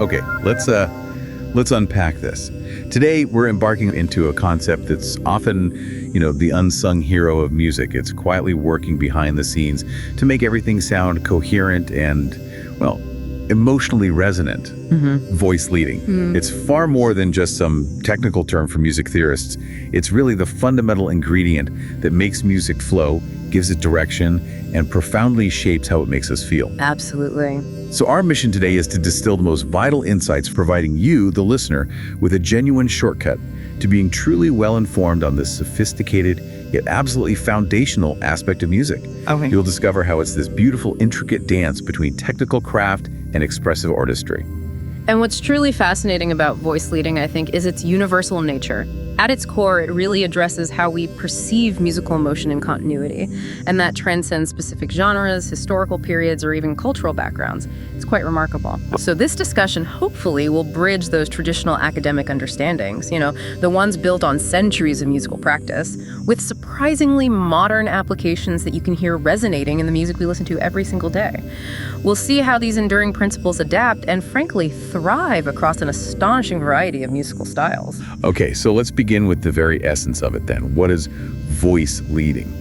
Okay, let's unpack this. Today, we're embarking into a concept that's often, the unsung hero of music. It's quietly working behind the scenes to make everything sound coherent and, well, emotionally resonant. Voice leading. It's far more than just some technical term for music theorists. It's really the fundamental ingredient that makes music flow, gives it direction, and profoundly shapes how it makes us feel. Absolutely. So our mission today is to distill the most vital insights, providing you, the listener, with a genuine shortcut to being truly well-informed on this sophisticated yet absolutely foundational aspect of music. Okay. You'll discover how it's this beautiful, intricate dance between technical craft and expressive artistry. And what's truly fascinating about voice leading, I think, is its universal nature. At its core, it really addresses how we perceive musical emotion and continuity, and that transcends specific genres, historical periods, or even cultural backgrounds. It's quite remarkable. So this discussion hopefully will bridge those traditional academic understandings, the ones built on centuries of musical practice, with surprisingly modern applications that you can hear resonating in the music we listen to every single day. We'll see how these enduring principles adapt and, frankly, thrive across an astonishing variety of musical styles. Okay, so let's begin with the very essence of it then. What is voice leading?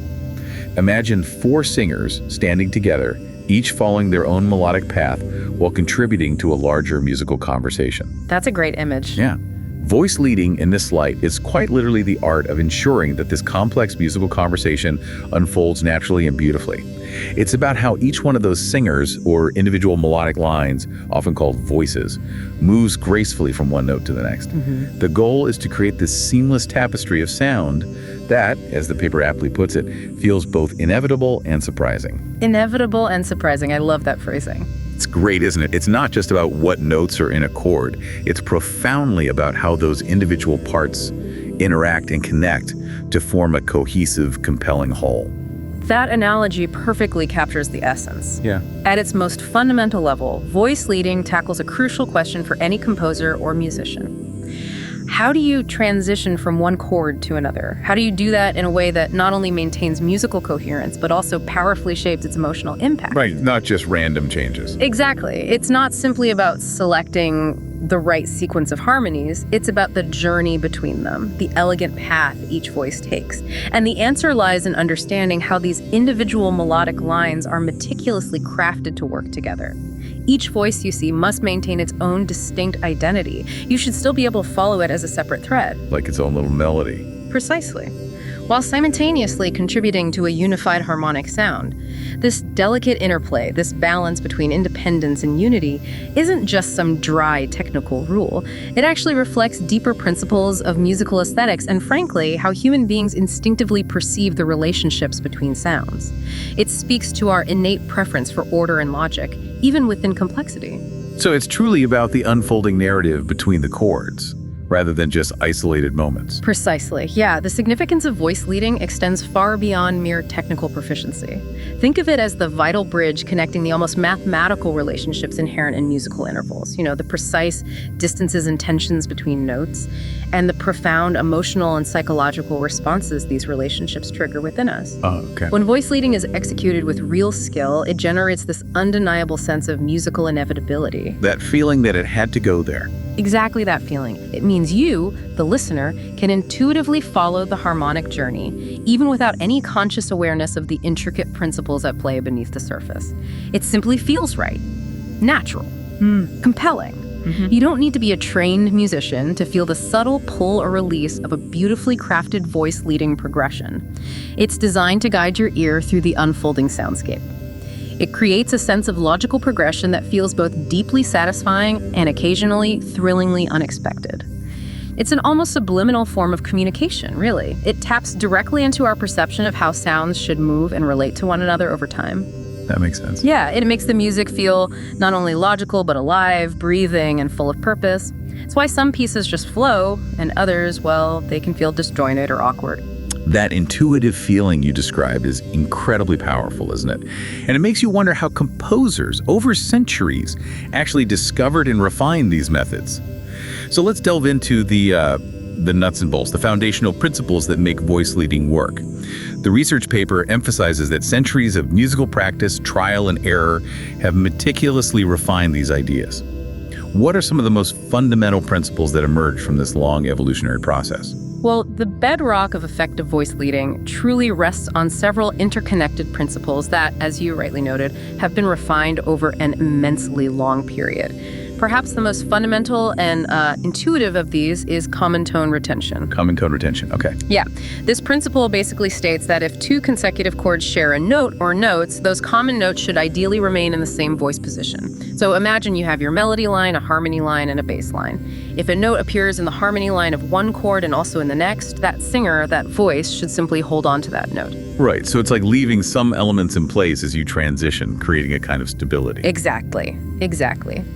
Imagine four singers standing together, each following their own melodic path while contributing to a larger musical conversation. That's a great image. Yeah. Voice leading in this light is quite literally the art of ensuring that this complex musical conversation unfolds naturally and beautifully. It's about how each one of those singers, or individual melodic lines, often called voices, moves gracefully from one note to the next. The goal is to create this seamless tapestry of sound that, as the paper aptly puts it, feels both inevitable and surprising. Inevitable and surprising. I love that phrasing. It's great, isn't it? It's not just about what notes are in a chord. It's profoundly about how those individual parts interact and connect to form a cohesive, compelling whole. That analogy perfectly captures the essence. Yeah. At its most fundamental level, voice leading tackles a crucial question for any composer or musician. How do you transition from one chord to another? How do you do that in a way that not only maintains musical coherence, but also powerfully shapes its emotional impact? Right, not just random changes. Exactly. It's not simply about selecting the right sequence of harmonies. It's about the journey between them, the elegant path each voice takes. And the answer lies in understanding how these individual melodic lines are meticulously crafted to work together. Each voice you see must maintain its own distinct identity. You should still be able to follow it as a separate thread. Like its own little melody. Precisely. While simultaneously contributing to a unified harmonic sound. This delicate interplay, this balance between independence and unity, isn't just some dry technical rule. It actually reflects deeper principles of musical aesthetics and, frankly, how human beings instinctively perceive the relationships between sounds. It speaks to our innate preference for order and logic, even within complexity. So it's truly about the unfolding narrative between the chords, rather than just isolated moments. Precisely. Yeah, the significance of voice leading extends far beyond mere technical proficiency. Think of it as the vital bridge connecting the almost mathematical relationships inherent in musical intervals. The precise distances and tensions between notes, and the profound emotional and psychological responses these relationships trigger within us. Oh, okay. When voice leading is executed with real skill, it generates this undeniable sense of musical inevitability. That feeling that it had to go there. Exactly that feeling. It means you, the listener, can intuitively follow the harmonic journey, even without any conscious awareness of the intricate principles at play beneath the surface. It simply feels right, natural, compelling. You don't need to be a trained musician to feel the subtle pull or release of a beautifully crafted voice leading progression. It's designed to guide your ear through the unfolding soundscape. It creates a sense of logical progression that feels both deeply satisfying and occasionally thrillingly unexpected. It's an almost subliminal form of communication, really. It taps directly into our perception of how sounds should move and relate to one another over time. That makes sense. Yeah, it makes the music feel not only logical, but alive, breathing, and full of purpose. It's why some pieces just flow, and others, well, they can feel disjointed or awkward. That intuitive feeling you described is incredibly powerful, isn't it? And it makes you wonder how composers, over centuries, actually discovered and refined these methods. So let's delve into the nuts and bolts, the foundational principles that make voice leading work. The research paper emphasizes that centuries of musical practice, trial and error have meticulously refined these ideas. What are some of the most fundamental principles that emerge from this long evolutionary process? Well, the bedrock of effective voice leading truly rests on several interconnected principles that, as you rightly noted, have been refined over an immensely long period. Perhaps the most fundamental and intuitive of these is common tone retention. Common tone retention, okay. Yeah. This principle basically states that if two consecutive chords share a note or notes, those common notes should ideally remain in the same voice position. So imagine you have your melody line, a harmony line, and a bass line. If a note appears in the harmony line of one chord and also in the next, that singer, that voice, should simply hold on to that note. Right, so it's like leaving some elements in place as you transition, creating a kind of stability. Exactly.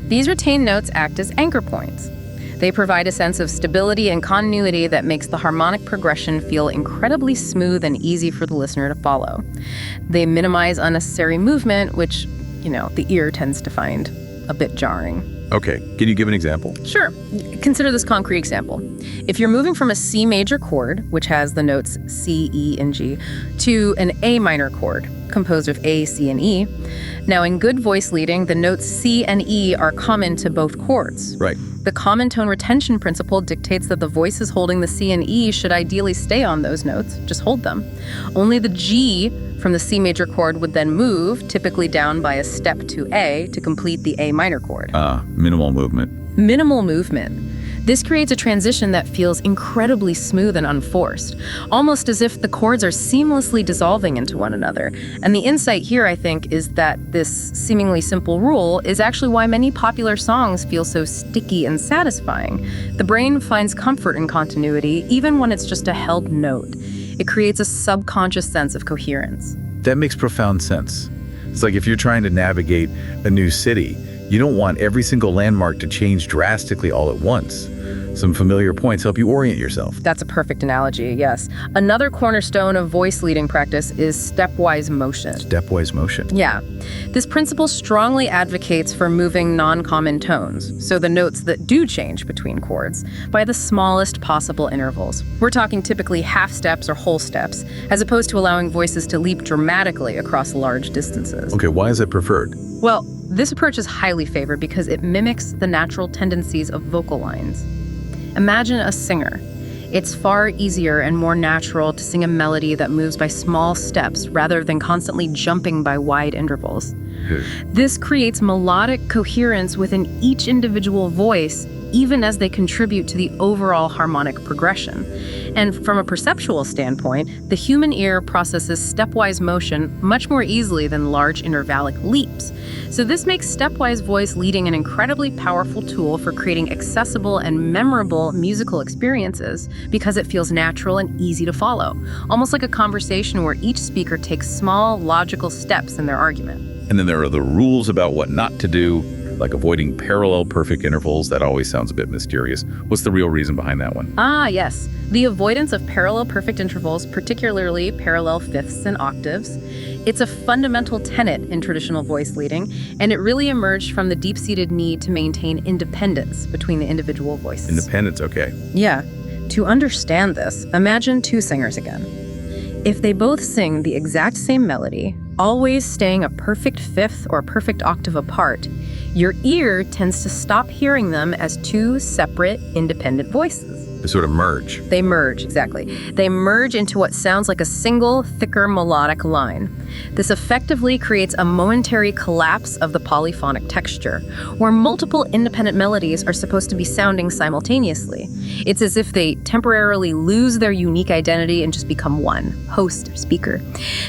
These retained notes act as anchor points. They provide a sense of stability and continuity that makes the harmonic progression feel incredibly smooth and easy for the listener to follow. They minimize unnecessary movement, which, the ear tends to find a bit jarring. Okay, can you give an example? Sure. Consider this concrete example. If you're moving from a C major chord, which has the notes C, E, and G, to an A minor chord, composed of A, C, and E. Now, in good voice leading, the notes C and E are common to both chords. Right. The common tone retention principle dictates that the voices holding the C and E should ideally stay on those notes, just hold them. Only the G from the C major chord would then move, typically down by a step to A, to complete the A minor chord. Minimal movement. Minimal movement. This creates a transition that feels incredibly smooth and unforced, almost as if the chords are seamlessly dissolving into one another. And the insight here, I think, is that this seemingly simple rule is actually why many popular songs feel so sticky and satisfying. The brain finds comfort in continuity, even when it's just a held note. It creates a subconscious sense of coherence. That makes profound sense. It's like if you're trying to navigate a new city, you don't want every single landmark to change drastically all at once. Some familiar points help you orient yourself. That's a perfect analogy, yes. Another cornerstone of voice leading practice is stepwise motion. Stepwise motion. Yeah. This principle strongly advocates for moving non-common tones, so the notes that do change between chords, by the smallest possible intervals. We're talking typically half steps or whole steps, as opposed to allowing voices to leap dramatically across large distances. Okay, why is it preferred? Well, this approach is highly favored because it mimics the natural tendencies of vocal lines. Imagine a singer. It's far easier and more natural to sing a melody that moves by small steps rather than constantly jumping by wide intervals. This creates melodic coherence within each individual voice, even as they contribute to the overall harmonic progression. And from a perceptual standpoint, the human ear processes stepwise motion much more easily than large intervallic leaps. So this makes stepwise voice leading an incredibly powerful tool for creating accessible and memorable musical experiences because it feels natural and easy to follow, almost like a conversation where each speaker takes small, logical steps in their argument. And then there are the rules about what not to do, like avoiding parallel perfect intervals. That always sounds a bit mysterious. What's the real reason behind that one? Yes. The avoidance of parallel perfect intervals, particularly parallel fifths and octaves, it's a fundamental tenet in traditional voice leading, and it really emerged from the deep-seated need to maintain independence between the individual voices. Independence, okay. Yeah. To understand this, imagine two singers again. If they both sing the exact same melody, always staying a perfect fifth or perfect octave apart, your ear tends to stop hearing them as two separate, independent voices. They sort of merge. They merge, exactly. They merge into what sounds like a single, thicker melodic line. This effectively creates a momentary collapse of the polyphonic texture, where multiple independent melodies are supposed to be sounding simultaneously. It's as if they temporarily lose their unique identity and just become one, host or speaker.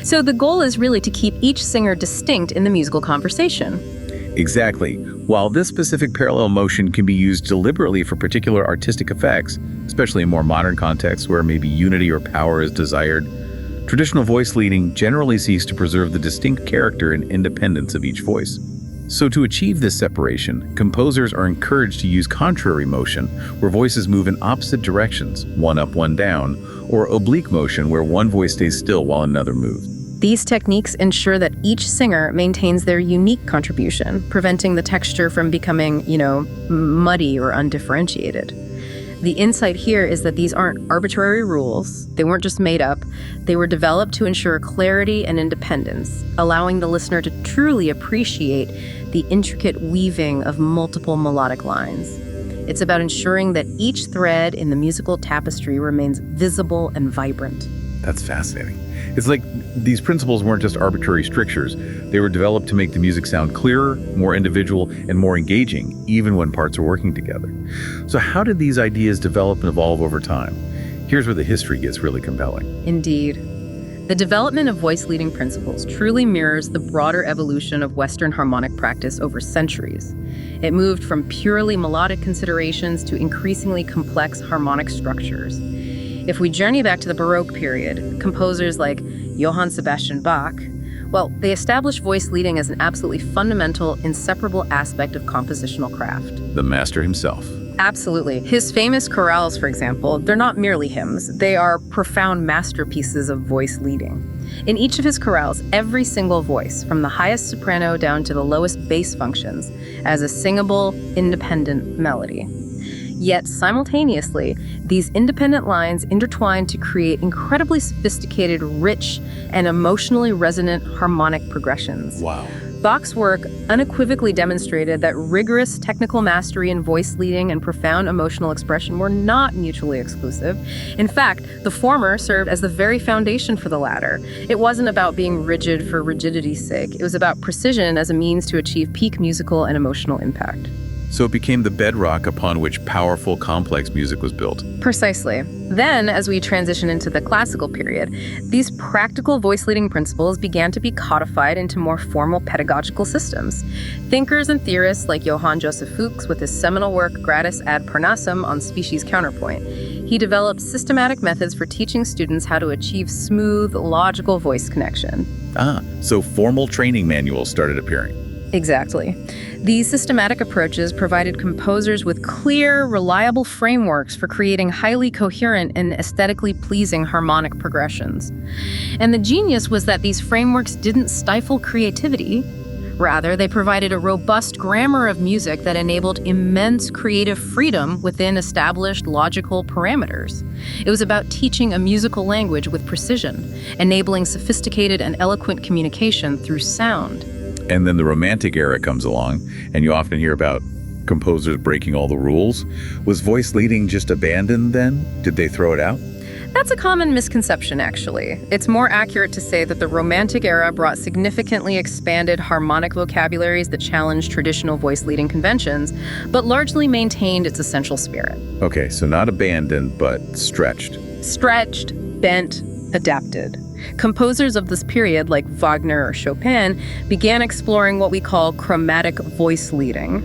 So the goal is really to keep each singer distinct in the musical conversation. Exactly. While this specific parallel motion can be used deliberately for particular artistic effects, especially in more modern contexts where maybe unity or power is desired, traditional voice leading generally seeks to preserve the distinct character and independence of each voice. So to achieve this separation, composers are encouraged to use contrary motion, where voices move in opposite directions, one up, one down, or oblique motion, where one voice stays still while another moves. These techniques ensure that each singer maintains their unique contribution, preventing the texture from becoming, muddy or undifferentiated. The insight here is that these aren't arbitrary rules. They weren't just made up. They were developed to ensure clarity and independence, allowing the listener to truly appreciate the intricate weaving of multiple melodic lines. It's about ensuring that each thread in the musical tapestry remains visible and vibrant. That's fascinating. It's like these principles weren't just arbitrary strictures. They were developed to make the music sound clearer, more individual, and more engaging, even when parts are working together. So how did these ideas develop and evolve over time? Here's where the history gets really compelling. Indeed. The development of voice-leading principles truly mirrors the broader evolution of Western harmonic practice over centuries. It moved from purely melodic considerations to increasingly complex harmonic structures. If we journey back to the Baroque period, composers like Johann Sebastian Bach, well, they established voice leading as an absolutely fundamental, inseparable aspect of compositional craft. The master himself. Absolutely. His famous chorales, for example, they're not merely hymns. They are profound masterpieces of voice leading. In each of his chorales, every single voice, from the highest soprano down to the lowest bass functions, as a singable, independent melody. Yet simultaneously, these independent lines intertwine to create incredibly sophisticated, rich, and emotionally resonant harmonic progressions. Wow. Bach's work unequivocally demonstrated that rigorous technical mastery in voice leading and profound emotional expression were not mutually exclusive. In fact, the former served as the very foundation for the latter. It wasn't about being rigid for rigidity's sake. It was about precision as a means to achieve peak musical and emotional impact. So it became the bedrock upon which powerful, complex music was built. Precisely. Then, as we transition into the classical period, these practical voice-leading principles began to be codified into more formal pedagogical systems. Thinkers and theorists like Johann Joseph Fuchs, with his seminal work Gratis ad Parnassum on species counterpoint, he developed systematic methods for teaching students how to achieve smooth, logical voice connection. So formal training manuals started appearing. Exactly. These systematic approaches provided composers with clear, reliable frameworks for creating highly coherent and aesthetically pleasing harmonic progressions. And the genius was that these frameworks didn't stifle creativity. Rather, they provided a robust grammar of music that enabled immense creative freedom within established logical parameters. It was about teaching a musical language with precision, enabling sophisticated and eloquent communication through sound. And then the Romantic era comes along, and you often hear about composers breaking all the rules. Was voice leading just abandoned then? Did they throw it out? That's a common misconception, actually. It's more accurate to say that the Romantic era brought significantly expanded harmonic vocabularies that challenged traditional voice-leading conventions, but largely maintained its essential spirit. Okay, so not abandoned, but stretched. Stretched, bent, adapted. Composers of this period, like Wagner or Chopin, began exploring what we call chromatic voice leading.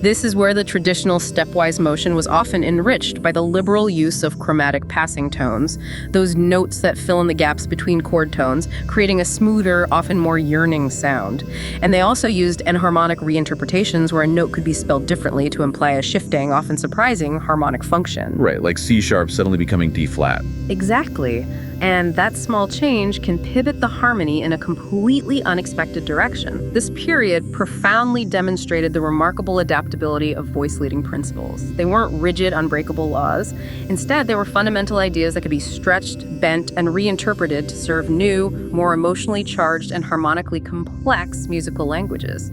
This is where the traditional stepwise motion was often enriched by the liberal use of chromatic passing tones, those notes that fill in the gaps between chord tones, creating a smoother, often more yearning sound. And they also used enharmonic reinterpretations where a note could be spelled differently to imply a shifting, often surprising, harmonic function. Right, like C sharp suddenly becoming D flat. Exactly. And that small change can pivot the harmony in a completely unexpected direction. This period profoundly demonstrated the remarkable adaptability of voice-leading principles. They weren't rigid, unbreakable laws. Instead, they were fundamental ideas that could be stretched, bent, and reinterpreted to serve new, more emotionally charged and harmonically complex musical languages.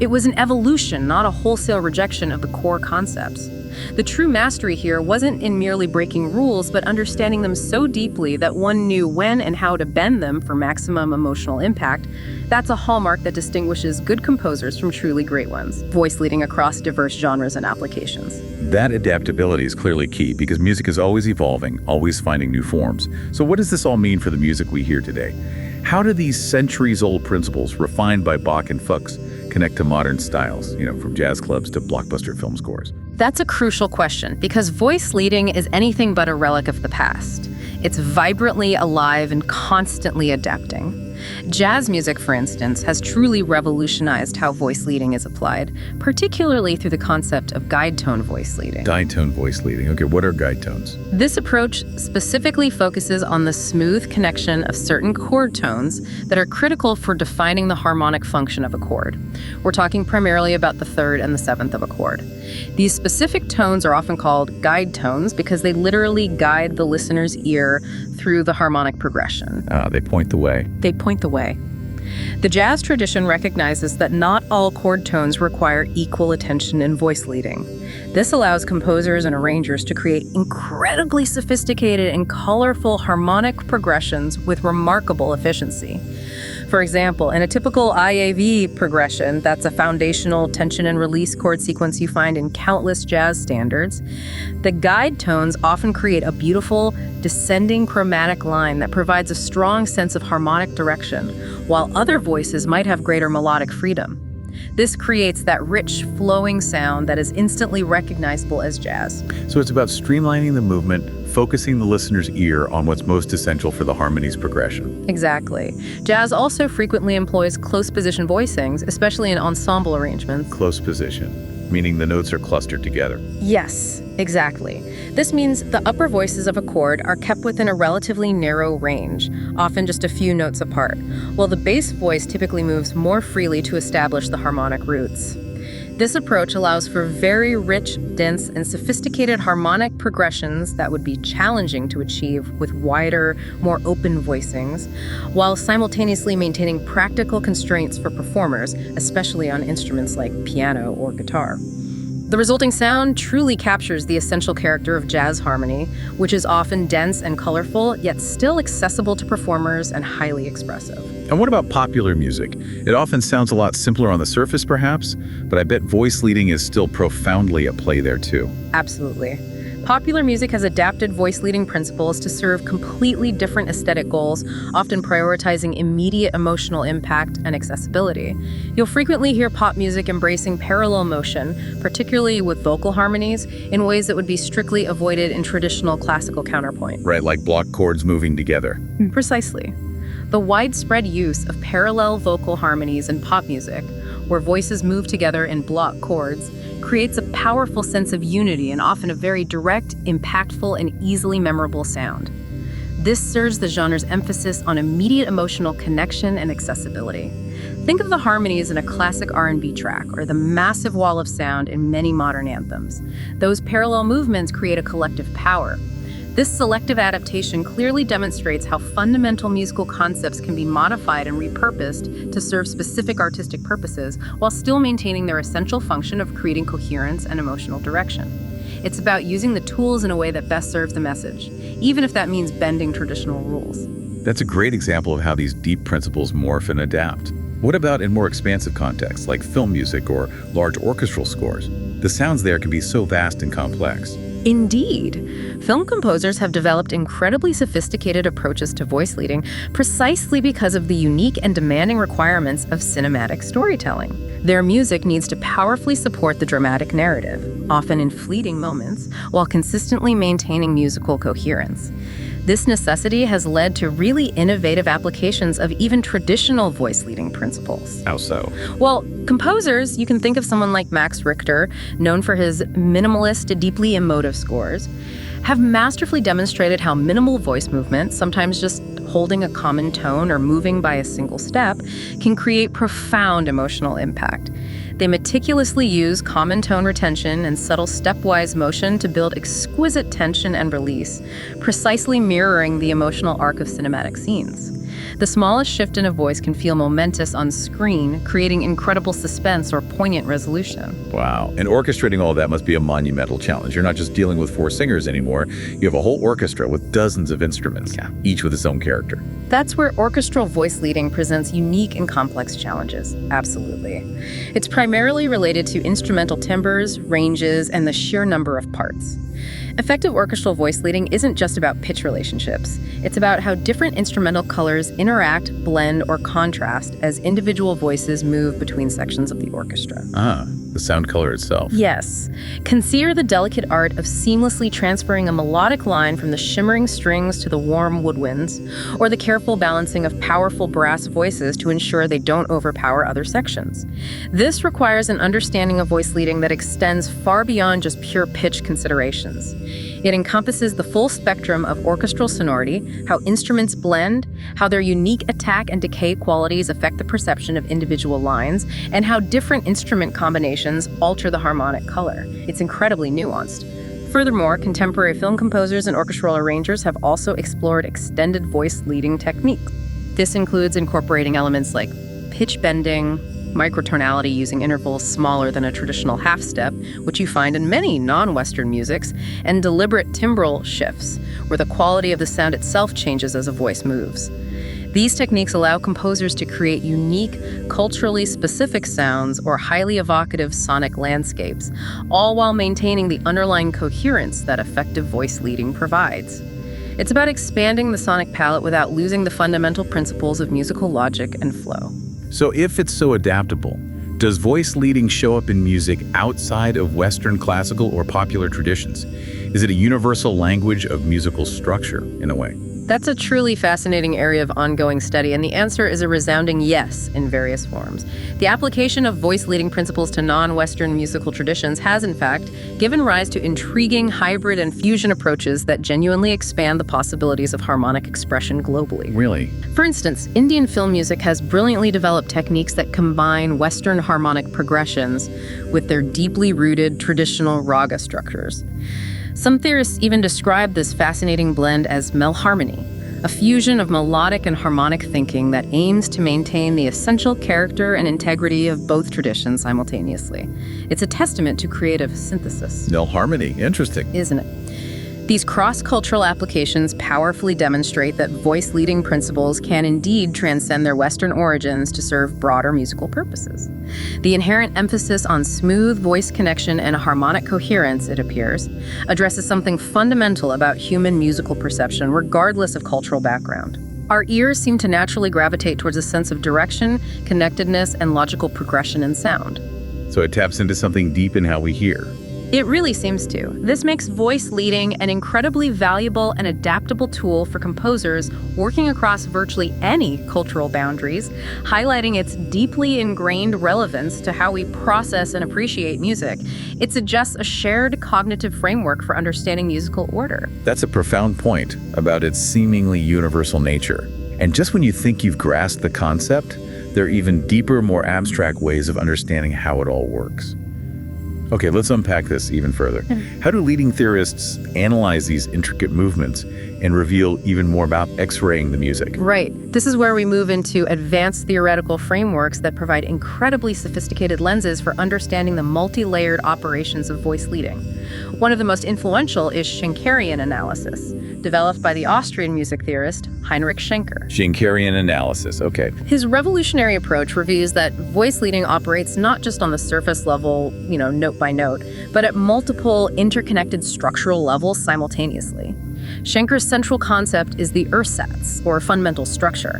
It was an evolution, not a wholesale rejection of the core concepts. The true mastery here wasn't in merely breaking rules, but understanding them so deeply that one knew when and how to bend them for maximum emotional impact. That's a hallmark that distinguishes good composers from truly great ones, voice leading across diverse genres and applications. That adaptability is clearly key because music is always evolving, always finding new forms. So what does this all mean for the music we hear today? How do these centuries-old principles, refined by Bach and Fuchs, connect to modern styles, from jazz clubs to blockbuster film scores? That's a crucial question because voice leading is anything but a relic of the past. It's vibrantly alive and constantly adapting. Jazz music, for instance, has truly revolutionized how voice leading is applied, particularly through the concept of guide tone voice leading. Guide tone voice leading. Okay, what are guide tones? This approach specifically focuses on the smooth connection of certain chord tones that are critical for defining the harmonic function of a chord. We're talking primarily about the third and the seventh of a chord. These specific tones are often called guide tones because they literally guide the listener's ear through the harmonic progression. They point the way. They point the way. The jazz tradition recognizes that not all chord tones require equal attention in voice leading. This allows composers and arrangers to create incredibly sophisticated and colorful harmonic progressions with remarkable efficiency. For example, in a typical IAV progression, that's a foundational tension and release chord sequence you find in countless jazz standards, the guide tones often create a beautiful, descending chromatic line that provides a strong sense of harmonic direction, while other voices might have greater melodic freedom. This creates that rich, flowing sound that is instantly recognizable as jazz. So it's about streamlining the movement, focusing the listener's ear on what's most essential for the harmonies progression. Exactly. Jazz also frequently employs close position voicings, especially in ensemble arrangements. Close position, meaning the notes are clustered together. Yes, exactly. This means the upper voices of a chord are kept within a relatively narrow range, often just a few notes apart, while the bass voice typically moves more freely to establish the harmonic roots. This approach allows for very rich, dense, and sophisticated harmonic progressions that would be challenging to achieve with wider, more open voicings, while simultaneously maintaining practical constraints for performers, especially on instruments like piano or guitar. The resulting sound truly captures the essential character of jazz harmony, which is often dense and colorful, yet still accessible to performers and highly expressive. And what about popular music? It often sounds a lot simpler on the surface, perhaps, but I bet voice leading is still profoundly at play there too. Absolutely. Popular music has adapted voice leading principles to serve completely different aesthetic goals, often prioritizing immediate emotional impact and accessibility. You'll frequently hear pop music embracing parallel motion, particularly with vocal harmonies, in ways that would be strictly avoided in traditional classical counterpoint. Right, like block chords moving together. Precisely. The widespread use of parallel vocal harmonies in pop music, where voices move together in block chords, creates a powerful sense of unity and often a very direct, impactful, and easily memorable sound. This serves the genre's emphasis on immediate emotional connection and accessibility. Think of the harmonies in a classic R&B track or the massive wall of sound in many modern anthems. Those parallel movements create a collective power. This selective adaptation clearly demonstrates how fundamental musical concepts can be modified and repurposed to serve specific artistic purposes while still maintaining their essential function of creating coherence and emotional direction. It's about using the tools in a way that best serves the message, even if that means bending traditional rules. That's a great example of how these deep principles morph and adapt. What about in more expansive contexts, like film music or large orchestral scores? The sounds there can be so vast and complex. Indeed. Film composers have developed incredibly sophisticated approaches to voice leading precisely because of the unique and demanding requirements of cinematic storytelling. Their music needs to powerfully support the dramatic narrative, often in fleeting moments, while consistently maintaining musical coherence. This necessity has led to really innovative applications of even traditional voice leading principles. How so? Well, composers, you can think of someone like Max Richter, known for his minimalist, deeply emotive scores, have masterfully demonstrated how minimal voice movement, sometimes just holding a common tone or moving by a single step, can create profound emotional impact. They meticulously use common tone retention and subtle stepwise motion to build exquisite tension and release, precisely mirroring the emotional arc of cinematic scenes. The smallest shift in a voice can feel momentous on screen, creating incredible suspense or poignant resolution. Wow. And orchestrating all that must be a monumental challenge. You're not just dealing with 4 singers anymore. You have a whole orchestra with dozens of instruments, each with its own character. That's where orchestral voice leading presents unique and complex challenges. Absolutely. It's primarily related to instrumental timbres, ranges, and the sheer number of parts. Effective orchestral voice leading isn't just about pitch relationships. It's about how different instrumental colors interact, blend, or contrast as individual voices move between sections of the orchestra. The the sound color itself. Yes. Consider the delicate art of seamlessly transferring a melodic line from the shimmering strings to the warm woodwinds, or the careful balancing of powerful brass voices to ensure they don't overpower other sections. This requires an understanding of voice leading that extends far beyond just pure pitch considerations. It encompasses the full spectrum of orchestral sonority, how instruments blend, how their unique attack and decay qualities affect the perception of individual lines, and how different instrument combinations alter the harmonic color. It's incredibly nuanced. Furthermore, contemporary film composers and orchestral arrangers have also explored extended voice leading techniques. This includes incorporating elements like pitch bending, microtonality using intervals smaller than a traditional half step, which you find in many non-Western musics, and deliberate timbral shifts, where the quality of the sound itself changes as a voice moves. These techniques allow composers to create unique, culturally specific sounds or highly evocative sonic landscapes, all while maintaining the underlying coherence that effective voice leading provides. It's about expanding the sonic palette without losing the fundamental principles of musical logic and flow. So if it's so adaptable, does voice leading show up in music outside of Western classical or popular traditions? Is it a universal language of musical structure, in a way? That's a truly fascinating area of ongoing study, and the answer is a resounding yes in various forms. The application of voice-leading principles to non-Western musical traditions has, in fact, given rise to intriguing hybrid and fusion approaches that genuinely expand the possibilities of harmonic expression globally. Really? For instance, Indian film music has brilliantly developed techniques that combine Western harmonic progressions with their deeply rooted traditional raga structures. Some theorists even describe this fascinating blend as melharmony, a fusion of melodic and harmonic thinking that aims to maintain the essential character and integrity of both traditions simultaneously. It's a testament to creative synthesis. Melharmony, interesting. Isn't it? These cross-cultural applications powerfully demonstrate that voice-leading principles can indeed transcend their Western origins to serve broader musical purposes. The inherent emphasis on smooth voice connection and harmonic coherence, it appears, addresses something fundamental about human musical perception, regardless of cultural background. Our ears seem to naturally gravitate towards a sense of direction, connectedness, and logical progression in sound. So it taps into something deep in how we hear. It really seems to. This makes voice leading an incredibly valuable and adaptable tool for composers working across virtually any cultural boundaries, highlighting its deeply ingrained relevance to how we process and appreciate music. It suggests a shared cognitive framework for understanding musical order. That's a profound point about its seemingly universal nature. And just when you think you've grasped the concept, there are even deeper, more abstract ways of understanding how it all works. Okay, let's unpack this even further. How do leading theorists analyze these intricate movements and reveal even more about X-raying the music? Right. This is where we move into advanced theoretical frameworks that provide incredibly sophisticated lenses for understanding the multi-layered operations of voice leading. One of the most influential is Schenkerian analysis, developed by the Austrian music theorist Heinrich Schenker. Schenkerian analysis, okay. His revolutionary approach reveals that voice leading operates not just on the surface level, note by note, but at multiple interconnected structural levels simultaneously. Schenker's central concept is the ersatz, or fundamental structure.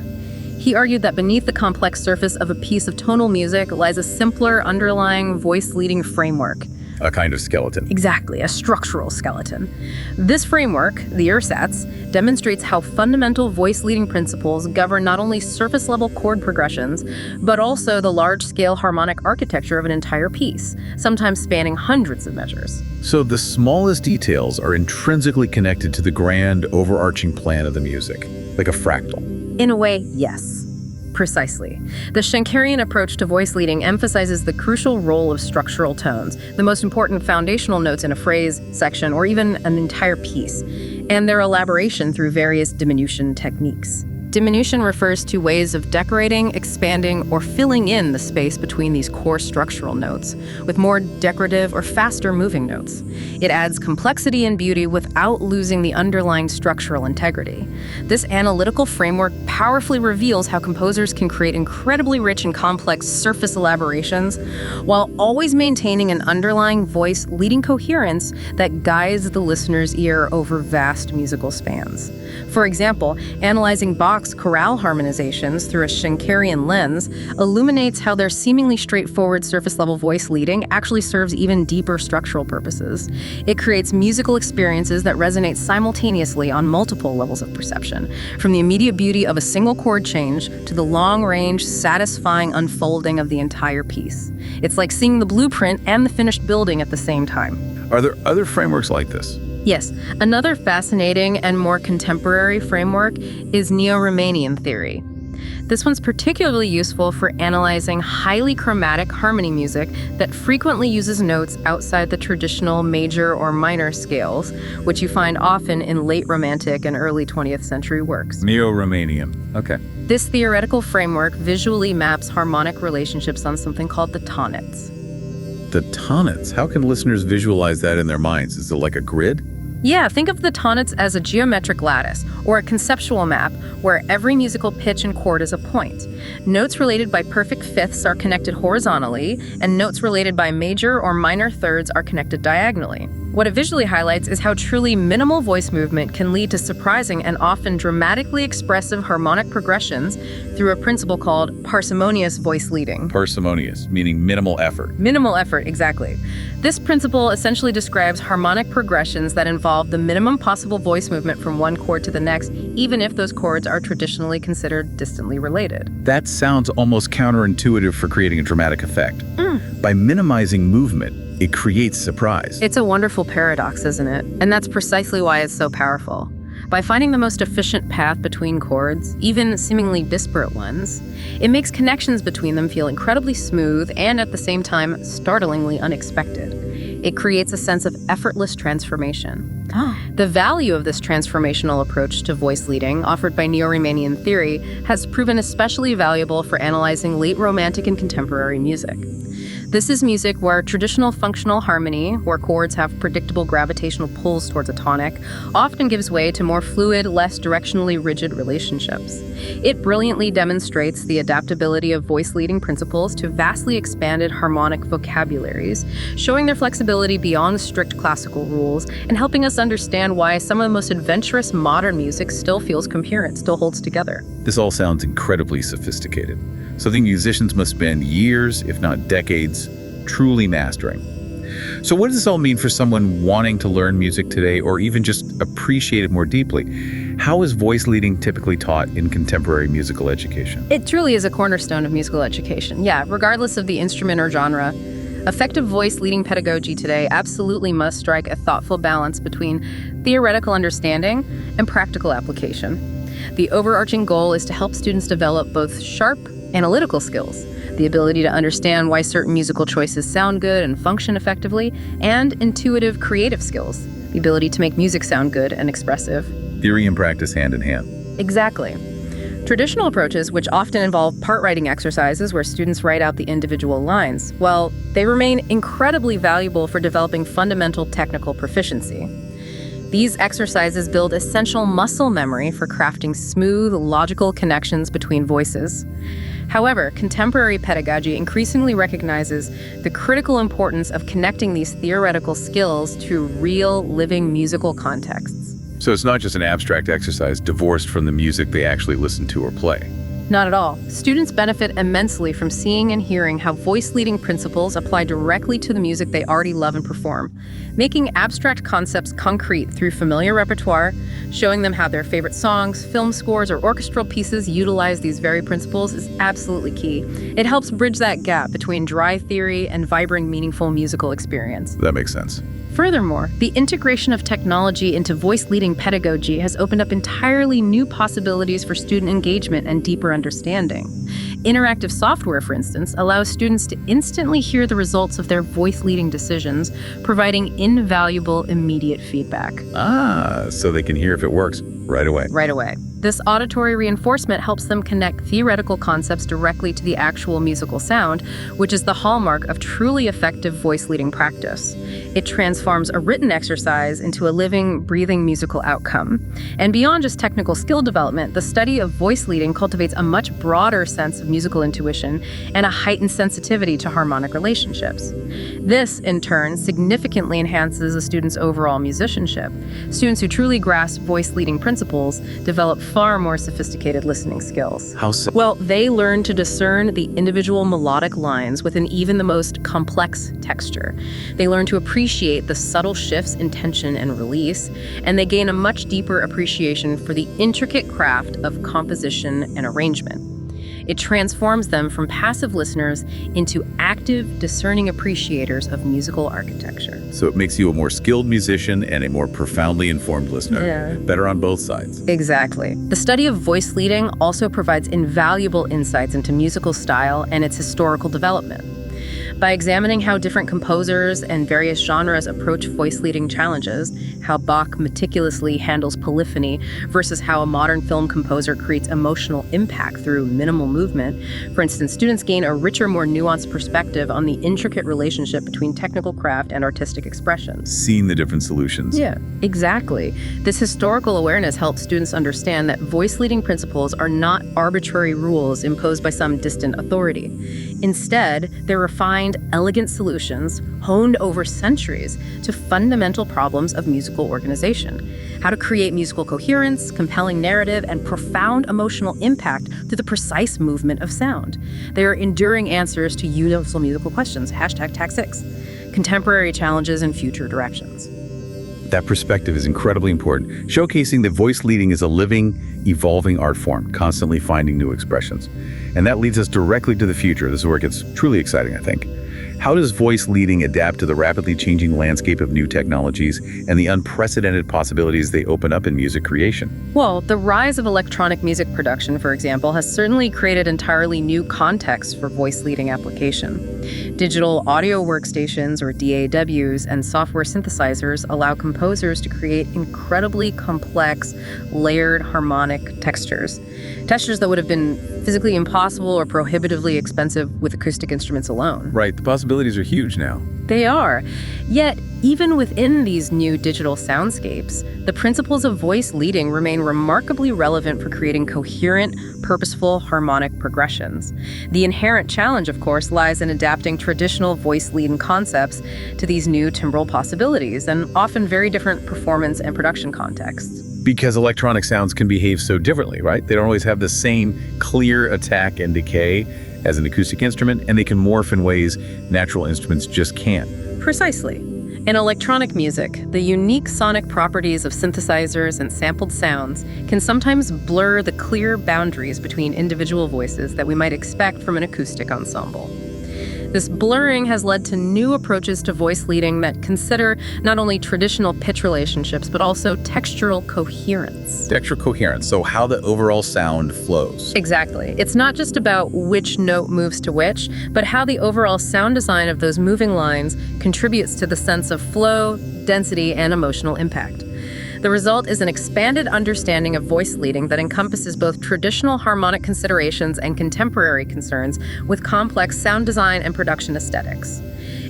He argued that beneath the complex surface of a piece of tonal music lies a simpler underlying voice-leading framework. A kind of skeleton. Exactly, a structural skeleton. This framework, the ersatz, demonstrates how fundamental voice-leading principles govern not only surface-level chord progressions, but also the large-scale harmonic architecture of an entire piece, sometimes spanning hundreds of measures. So the smallest details are intrinsically connected to the grand, overarching plan of the music, like a fractal. In a way, yes. Precisely. The Schenkerian approach to voice leading emphasizes the crucial role of structural tones, the most important foundational notes in a phrase, section, or even an entire piece, and their elaboration through various diminution techniques. Diminution refers to ways of decorating, expanding, or filling in the space between these core structural notes with more decorative or faster moving notes. It adds complexity and beauty without losing the underlying structural integrity. This analytical framework powerfully reveals how composers can create incredibly rich and complex surface elaborations while always maintaining an underlying voice leading coherence that guides the listener's ear over vast musical spans. For example, analyzing Bach Bach's chorale harmonizations through a Schenkerian lens illuminates how their seemingly straightforward surface-level voice leading actually serves even deeper structural purposes. It creates musical experiences that resonate simultaneously on multiple levels of perception, from the immediate beauty of a single chord change to the long-range, satisfying unfolding of the entire piece. It's like seeing the blueprint and the finished building at the same time. Are there other frameworks like this? Yes, another fascinating and more contemporary framework is Neo-Romanian theory. This one's particularly useful for analyzing highly chromatic harmony music that frequently uses notes outside the traditional major or minor scales, which you find often in late Romantic and early 20th century works. Neo-Romanian. Okay. This theoretical framework visually maps harmonic relationships on something called the tonnets. The tonnets. How can listeners visualize that in their minds? Is it like a grid? Yeah, think of the tonnets as a geometric lattice, or a conceptual map, where every musical pitch and chord is a point. Notes related by perfect fifths are connected horizontally, and notes related by major or minor thirds are connected diagonally. What it visually highlights is how truly minimal voice movement can lead to surprising and often dramatically expressive harmonic progressions through a principle called parsimonious voice leading. Parsimonious, meaning minimal effort. Minimal effort, exactly. This principle essentially describes harmonic progressions that involve the minimum possible voice movement from one chord to the next, even if those chords are traditionally considered distantly related. That sounds almost counterintuitive for creating a dramatic effect. By minimizing movement, it creates surprise. It's a wonderful paradox, isn't it? And that's precisely why it's so powerful. By finding the most efficient path between chords, even seemingly disparate ones, it makes connections between them feel incredibly smooth and at the same time startlingly unexpected. It creates a sense of effortless transformation. The value of this transformational approach to voice leading, offered by Neo-Romanian theory, has proven especially valuable for analyzing late Romantic and contemporary music. This is music where traditional functional harmony, where chords have predictable gravitational pulls towards a tonic, often gives way to more fluid, less directionally rigid relationships. It brilliantly demonstrates the adaptability of voice-leading principles to vastly expanded harmonic vocabularies, showing their flexibility beyond strict classical rules and helping us understand why some of the most adventurous modern music still feels coherent, still holds together. This all sounds incredibly sophisticated. Something musicians must spend years, if not decades, truly mastering. So what does this all mean for someone wanting to learn music today or even just appreciate it more deeply? How is voice leading typically taught in contemporary musical education? It truly is a cornerstone of musical education. Yeah, regardless of the instrument or genre, effective voice leading pedagogy today absolutely must strike a thoughtful balance between theoretical understanding and practical application. The overarching goal is to help students develop both sharp analytical skills, the ability to understand why certain musical choices sound good and function effectively, and intuitive creative skills, the ability to make music sound good and expressive. Theory and practice hand in hand. Exactly. Traditional approaches, which often involve part-writing exercises where students write out the individual lines, well, they remain incredibly valuable for developing fundamental technical proficiency. These exercises build essential muscle memory for crafting smooth, logical connections between voices. However, contemporary pedagogy increasingly recognizes the critical importance of connecting these theoretical skills to real, living musical contexts. So it's not just an abstract exercise divorced from the music they actually listen to or play. Not at all. Students benefit immensely from seeing and hearing how voice-leading principles apply directly to the music they already love and perform, making abstract concepts concrete through familiar repertoire, showing them how their favorite songs, film scores, or orchestral pieces utilize these very principles is absolutely key. It helps bridge that gap between dry theory and vibrant, meaningful musical experience. That makes sense. Furthermore, the integration of technology into voice-leading pedagogy has opened up entirely new possibilities for student engagement and deeper understanding. Interactive software, for instance, allows students to instantly hear the results of their voice-leading decisions, providing invaluable immediate feedback. So they can hear if it works right away. Right away. This auditory reinforcement helps them connect theoretical concepts directly to the actual musical sound, which is the hallmark of truly effective voice-leading practice. It transforms a written exercise into a living, breathing musical outcome. And beyond just technical skill development, the study of voice leading cultivates a much broader sense of musical intuition and a heightened sensitivity to harmonic relationships. This, in turn, significantly enhances a student's overall musicianship. Students who truly grasp voice leading principles develop far more sophisticated listening skills. How so? Well, they learn to discern the individual melodic lines within even the most complex texture. They learn to appreciate the subtle shifts in tension and release, and they gain a much deeper appreciation for the intricate craft of composition and arrangement. It transforms them from passive listeners into active, discerning appreciators of musical architecture. So it makes you a more skilled musician and a more profoundly informed listener. Yeah. Better on both sides. Exactly. The study of voice leading also provides invaluable insights into musical style and its historical development. By examining how different composers and various genres approach voice-leading challenges, how Bach meticulously handles polyphony versus how a modern film composer creates emotional impact through minimal movement, for instance, students gain a richer, more nuanced perspective on the intricate relationship between technical craft and artistic expression. Seeing the different solutions. Yeah, exactly. This historical awareness helps students understand that voice-leading principles are not arbitrary rules imposed by some distant authority. Instead, they're refined, elegant solutions honed over centuries to fundamental problems of musical organization. How to create musical coherence, compelling narrative, and profound emotional impact through the precise movement of sound. They are enduring answers to universal musical questions, #Tag6, contemporary challenges and future directions. That perspective is incredibly important, showcasing that voice leading is a living, evolving art form, constantly finding new expressions. And that leads us directly to the future. This is where it gets truly exciting, I think. How does voice leading adapt to the rapidly changing landscape of new technologies and the unprecedented possibilities they open up in music creation? Well, the rise of electronic music production, for example, has certainly created entirely new contexts for voice leading application. Digital audio workstations, or DAWs, and software synthesizers allow composers to create incredibly complex, layered harmonic textures. Textures that would have been physically impossible or prohibitively expensive with acoustic instruments alone. Right, the possibilities are huge now. They are. Yet, even within these new digital soundscapes, the principles of voice leading remain remarkably relevant for creating coherent, purposeful, harmonic progressions. The inherent challenge, of course, lies in adapting traditional voice leading concepts to these new timbral possibilities and often very different performance and production contexts. Because electronic sounds can behave so differently, right? They don't always have the same clear attack and decay as an acoustic instrument, and they can morph in ways natural instruments just can't. Precisely. In electronic music, the unique sonic properties of synthesizers and sampled sounds can sometimes blur the clear boundaries between individual voices that we might expect from an acoustic ensemble. This blurring has led to new approaches to voice leading that consider not only traditional pitch relationships, but also textural coherence. Textural coherence, so how the overall sound flows. Exactly. It's not just about which note moves to which, but how the overall sound design of those moving lines contributes to the sense of flow, density, and emotional impact. The result is an expanded understanding of voice leading that encompasses both traditional harmonic considerations and contemporary concerns with complex sound design and production aesthetics.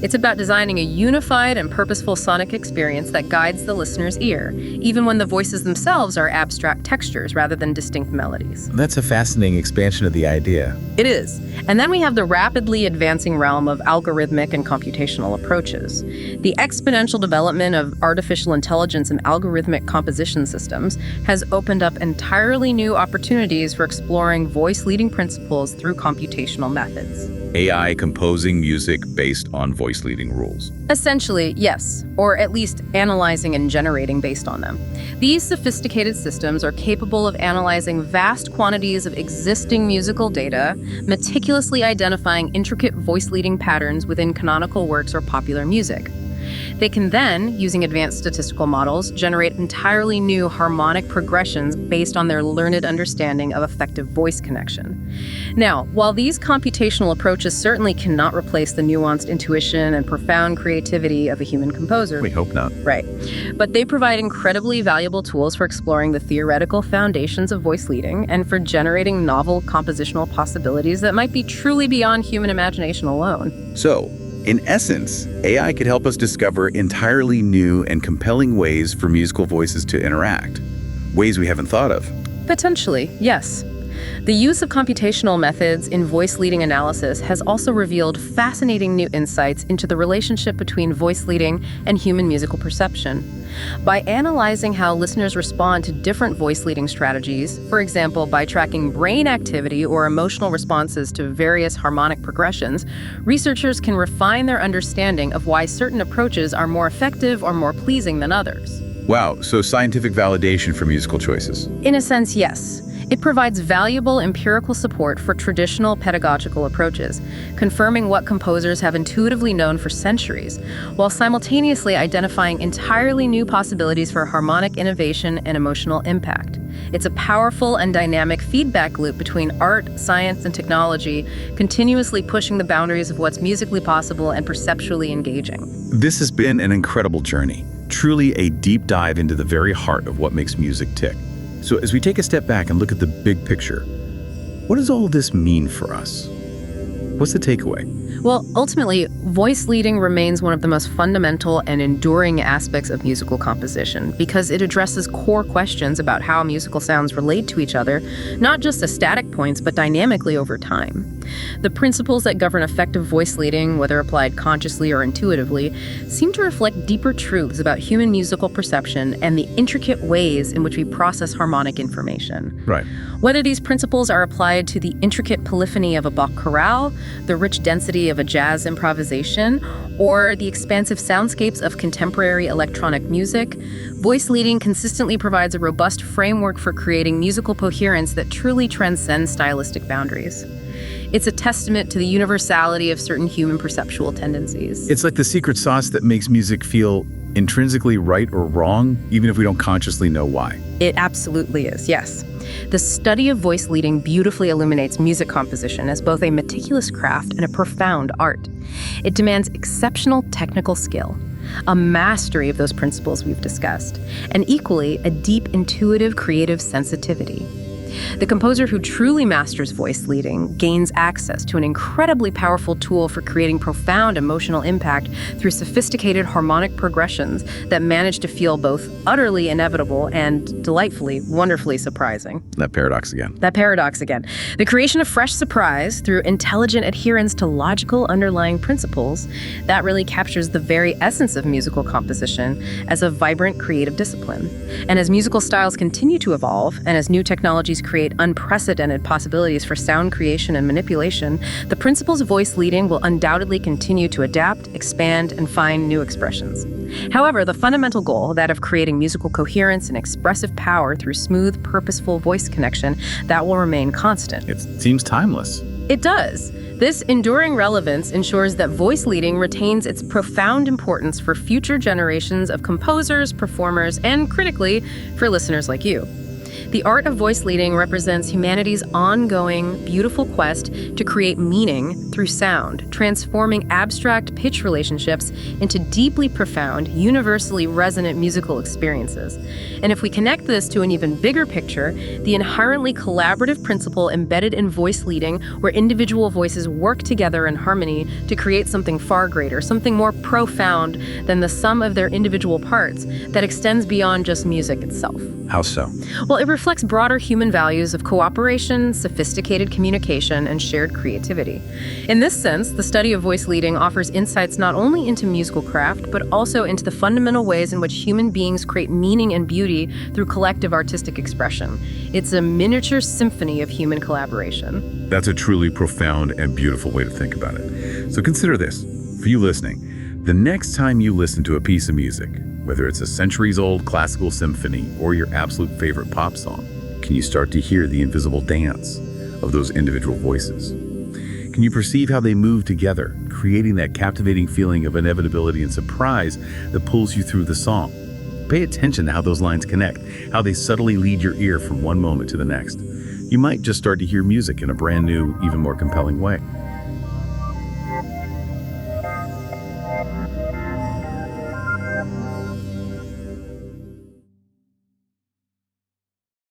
It's about designing a unified and purposeful sonic experience that guides the listener's ear, even when the voices themselves are abstract textures rather than distinct melodies. That's a fascinating expansion of the idea. It is. And then we have the rapidly advancing realm of algorithmic and computational approaches. The exponential development of artificial intelligence and algorithmic composition systems has opened up entirely new opportunities for exploring voice-leading principles through computational methods. AI composing music based on voice-leading rules. Essentially, yes, or at least analyzing and generating based on them. These sophisticated systems are capable of analyzing vast quantities of existing musical data, meticulously identifying intricate voice-leading patterns within canonical works or popular music. They can then, using advanced statistical models, generate entirely new harmonic progressions based on their learned understanding of effective voice connection. Now, while these computational approaches certainly cannot replace the nuanced intuition and profound creativity of a human composer, We hope not. right, but they provide incredibly valuable tools for exploring the theoretical foundations of voice leading and for generating novel compositional possibilities that might be truly beyond human imagination alone. So, in essence, AI could help us discover entirely new and compelling ways for musical voices to interact, ways we haven't thought of. Potentially, yes. The use of computational methods in voice leading analysis has also revealed fascinating new insights into the relationship between voice leading and human musical perception. By analyzing how listeners respond to different voice leading strategies, for example, by tracking brain activity or emotional responses to various harmonic progressions, researchers can refine their understanding of why certain approaches are more effective or more pleasing than others. Wow, so scientific validation for musical choices. In a sense, yes. It provides valuable empirical support for traditional pedagogical approaches, confirming what composers have intuitively known for centuries, while simultaneously identifying entirely new possibilities for harmonic innovation and emotional impact. It's a powerful and dynamic feedback loop between art, science, and technology, continuously pushing the boundaries of what's musically possible and perceptually engaging. This has been an incredible journey, truly a deep dive into the very heart of what makes music tick. So as we take a step back and look at the big picture, what does all this mean for us? What's the takeaway? Well, ultimately, voice leading remains one of the most fundamental and enduring aspects of musical composition because it addresses core questions about how musical sounds relate to each other, not just as static points, but dynamically over time. The principles that govern effective voice leading, whether applied consciously or intuitively, seem to reflect deeper truths about human musical perception and the intricate ways in which we process harmonic information. Right. Whether these principles are applied to the intricate polyphony of a Bach chorale, the rich density of a jazz improvisation, or the expansive soundscapes of contemporary electronic music, voice leading consistently provides a robust framework for creating musical coherence that truly transcends stylistic boundaries. It's a testament to the universality of certain human perceptual tendencies. It's like the secret sauce that makes music feel intrinsically right or wrong, even if we don't consciously know why. It absolutely is, yes. The study of voice leading beautifully illuminates music composition as both a meticulous craft and a profound art. It demands exceptional technical skill, a mastery of those principles we've discussed, and equally, a deep intuitive creative sensitivity. The composer who truly masters voice leading gains access to an incredibly powerful tool for creating profound emotional impact through sophisticated harmonic progressions that manage to feel both utterly inevitable and delightfully, wonderfully surprising. That paradox again. The creation of fresh surprise through intelligent adherence to logical underlying principles, that really captures the very essence of musical composition as a vibrant creative discipline. And as musical styles continue to evolve, and as new technologies create unprecedented possibilities for sound creation and manipulation, the principles of voice leading will undoubtedly continue to adapt, expand, and find new expressions. However, the fundamental goal, that of creating musical coherence and expressive power through smooth, purposeful voice connection, that will remain constant. It seems timeless. It does. This enduring relevance ensures that voice leading retains its profound importance for future generations of composers, performers, and critically, for listeners like you. The art of voice leading represents humanity's ongoing, beautiful quest to create meaning through sound, transforming abstract pitch relationships into deeply profound, universally resonant musical experiences. And if we connect this to an even bigger picture, the inherently collaborative principle embedded in voice leading, where individual voices work together in harmony to create something far greater, something more profound than the sum of their individual parts, that extends beyond just music itself. How so? Well, it reflects broader human values of cooperation, sophisticated communication, and shared creativity. In this sense, the study of voice leading offers insights not only into musical craft, but also into the fundamental ways in which human beings create meaning and beauty through collective artistic expression. It's a miniature symphony of human collaboration. That's a truly profound and beautiful way to think about it. So consider this, for you listening, the next time you listen to a piece of music, whether it's a centuries-old classical symphony or your absolute favorite pop song, can you start to hear the invisible dance of those individual voices? Can you perceive how they move together, creating that captivating feeling of inevitability and surprise that pulls you through the song? Pay attention to how those lines connect, how they subtly lead your ear from one moment to the next. You might just start to hear music in a brand new, even more compelling way.